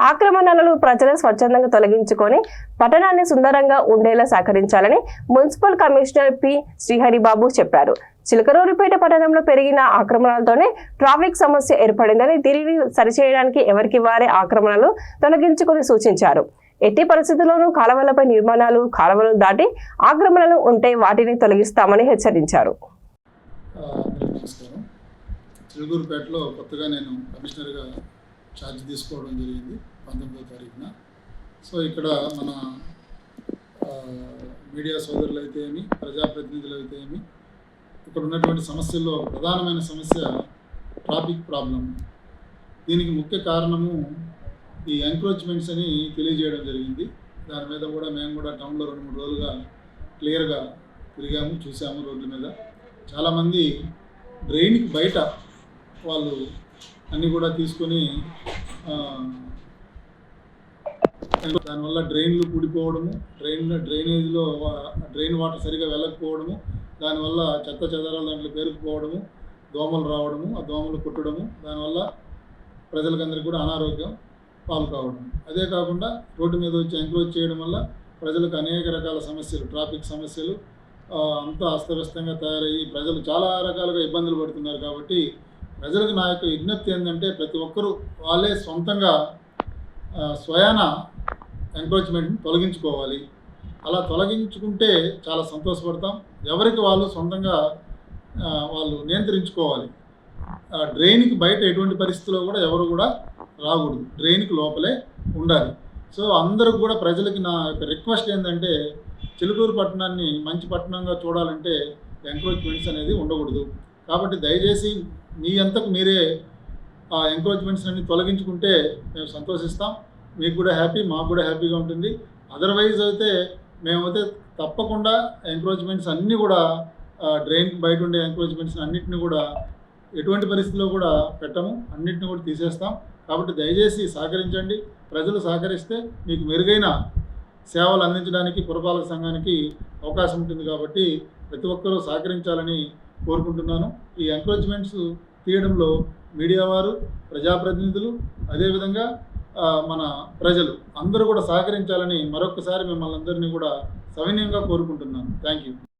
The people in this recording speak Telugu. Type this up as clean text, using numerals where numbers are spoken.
ఆక్రమణలను ప్రజలు స్వచ్ఛందంగా తొలగించుకొని పట్టణాన్ని సుందరంగా ఉండేలా సహకరించాలని మున్సిపల్ కమిషనర్ పి శ్రీహరిబాబు చెప్పారు. చిలకలూరిపేట పట్టణంలో పెరిగిన ఆక్రమణలతోనే ట్రాఫిక్ సమస్య ఏర్పడిందని, దీనిని సరిచేయడానికి ఎవరికి వారే ఆక్రమణలు తొలగించుకొని సూచించారు. ఎట్టి పరిస్థితుల్లోనూ కాలువలపై నిర్మాణాలు, కాలువలు దాటి ఆక్రమణలు ఉంటే వాటిని తొలగిస్తామని హెచ్చరించారు. చిలకలూరిపేటలో కొత్తగా నేను కమిషనర్గా ఛార్జ్ తీసుకోవడం జరిగింది 19వ తారీఖున. సో ఇక్కడ మన మీడియా సోదరులు అయితే ఏమి, ప్రజాప్రతినిధులు అయితే ఏమి, ఇక్కడ ఉన్నటువంటి సమస్యల్లో ప్రధానమైన సమస్య ట్రాఫిక్ ప్రాబ్లం. దీనికి ముఖ్య కారణము ఈ ఎంక్రోచ్మెంట్స్ అని తెలియజేయడం జరిగింది. దాని మీద కూడా మేము కూడా టౌన్లో 2-3 రోజులుగా క్లియర్గా తిరిగాము, చూసాము. రోడ్ల మీద చాలామంది డ్రైన్కి బయట వాళ్ళు అన్నీ కూడా తీసుకొని దానివల్ల డ్రైన్లు కూడిపోవడము, డ్రైనేజ్లో డ్రైన్ వాటర్ సరిగా వెళ్ళకపోవడము, దానివల్ల చెత్త చెదారాలు దాంట్లో పేరుకుపోవడము, దోమలు రావడము, ఆ దోమలు కుట్టడము, దానివల్ల ప్రజలకందరికీ కూడా అనారోగ్యం పాలు కావడం. అదే కాకుండా రోడ్డు మీద వచ్చి ఎంక్రోచ్ చేయడం వల్ల ప్రజలకు అనేక రకాల సమస్యలు, ట్రాఫిక్ సమస్యలు అంతా అస్తవ్యస్తంగా తయారయ్యి ప్రజలు చాలా రకాలుగా ఇబ్బందులు పడుతున్నారు. కాబట్టి ప్రజలకు నా యొక్క విజ్ఞప్తి ఏంటంటే, ప్రతి ఒక్కరూ వాళ్ళే సొంతంగా స్వయాన ఎంక్రోచ్మెంట్ని తొలగించుకోవాలి. అలా తొలగించుకుంటే చాలా సంతోషపడతాం. ఎవరికి వాళ్ళు సొంతంగా వాళ్ళు నియంత్రించుకోవాలి. డ్రైన్కి బయట ఎటువంటి పరిస్థితుల్లో కూడా ఎవరు కూడా రాకూడదు, డ్రైన్కి లోపలే ఉండాలి. సో అందరూ కూడా ప్రజలకి నా యొక్క రిక్వెస్ట్ ఏంటంటే, చిలుకూరు పట్టణాన్ని మంచి పట్టణంగా చూడాలంటే ఎంక్రోచ్మెంట్స్ అనేది ఉండకూడదు. కాబట్టి దయచేసి మీ అంతకు మీరే ఆ ఎంక్రోచ్మెంట్స్ అన్ని తొలగించుకుంటే మేము సంతోషిస్తాం. మీకు కూడా హ్యాపీ, మాకు కూడా హ్యాపీగా ఉంటుంది. అదర్వైజ్ అయితే మేమైతే తప్పకుండా ఎంక్రోచ్మెంట్స్ అన్నీ కూడా డ్రైన్కి బయట ఉండే ఎంక్రోచ్మెంట్స్ అన్నింటినీ కూడా ఎటువంటి పరిస్థితుల్లో కూడా పెట్టము, అన్నింటినీ కూడా తీసేస్తాం. కాబట్టి దయచేసి సహకరించండి. ప్రజలు సహకరిస్తే మీకు మెరుగైన సేవలు అందించడానికి పురపాలక సంఘానికి అవకాశం ఉంటుంది. కాబట్టి ప్రతి ఒక్కరూ సహకరించాలని కోరుకుంటున్నాను. ఈ ఎంక్రోచ్మెంట్స్ తీయడంలో మీడియా వారు, ప్రజాప్రతినిధులు, అదేవిధంగా మన ప్రజలు అందరూ కూడా సహకరించాలని మరొకసారి మిమ్మల్ని అందరినీ కూడా సవినయంగా కోరుకుంటున్నాను. Thank you.